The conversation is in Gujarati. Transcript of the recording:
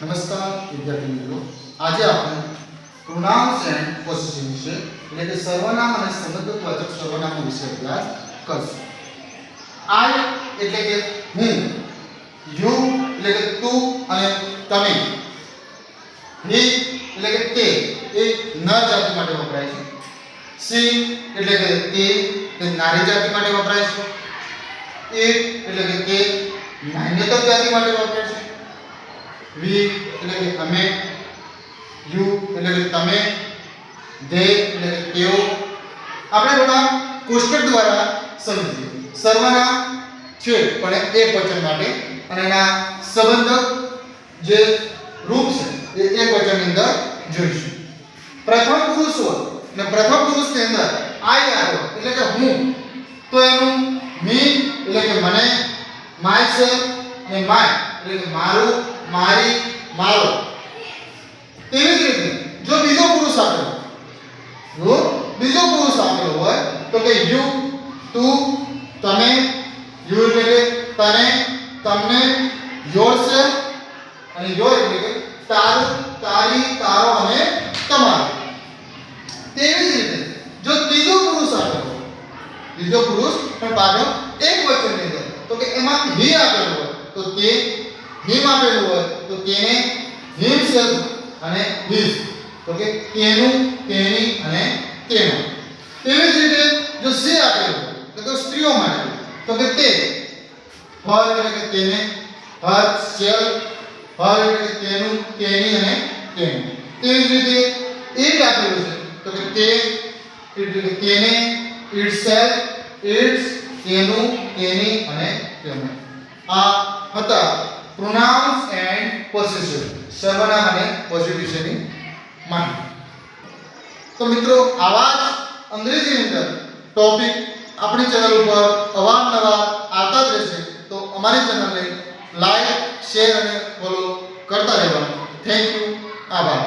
નમસ્કાર વિદ્યાર્થી મિત્રો, આજે આપણે પ્રોનાઉન્સ એન્ડ પોસેસિવ વિશે એટલે કે સર્વનામ અને સંબંધવાચક સર્વનામો વિશે અભ્યાસ કરશું. આઈ એટલે કે હું, યુ એટલે કે તું અને તમે, હી એટલે કે તે એ નર જાતિ માટે વપરાય છે. સી એટલે કે તે નારી જાતિ માટે વપરાય છે. ઇટ એટલે કે તે નાન્યતર જાતિ માટે વપરાય છે. વી એટલે કે અમે, યુ એટલે કે તમે, ધે એટલે કે તેઓ. આપણે થોડા કોષ્ટક દ્વારા સમજીએ. સર્વનામ છે પણ એક વચન માટે અને એના સંબંધક જે રૂપ છે એ એક વચનની અંદર જોઈશું. પ્રથમ પુરુષ હોય અને પ્રથમ પુરુષની અંદર આઈ આવ્યો એટલે કે હું, તો એનું મી એટલે કે મને, માય સેલ્ફ અને માય એટલે કે મારું, મારી, મારો. તેવી જ રીતે જો બીજો પુરુષ આપેલો હોય તો કે યુ, તું, તમે, યુ એટલે કે તને, તમને, યોરસેલ્ફ અને યોર એટલે કે તારું, તારી, તારો અને તમારો. તેવી જ રીતે જો ત્રીજો પુરુષ આપેલો હોય, ત્રીજો પુરુષ પણ પાછો એક વચનની અંદર, તો કે એમાં હી આપેલો હોય તો તે, હિમ આપેલું હોય તો તેને, હિમસેલ્ફ અને હિઝ, તો કે તેનું, તેની અને તેનો. તેવી જ રીતે જો સે આપેલું હોય તો સ્ત્રીઓ માટે તો કે તે, હર એટલે કે તેને, હર સેલ્ફ, હર એટલે કે તેનું, તેની અને તેનું. તેવી જ રીતે ઇટ આપેલું છે તો કે તે એટલે કે તેને, ઇટ સેલ્ફ, ઇટ્સ, તેનું, તેની અને તેનું. આ હતા પ્રોનાઉન્સ એન્ડ પોસેસિવ સર્વનામ અને પોસેસિવ વિશેની માહિતી. તો મિત્રો, આવા જ અંગ્રેજીની અંદર ટોપિક આપણી ચેનલ ઉપર અવારનવાર આવતા જ રહેશે. તો અમારી ચેનલને લાઈક, શેર અને ફોલો કરતા રહેવાનું. Thank you. આભાર.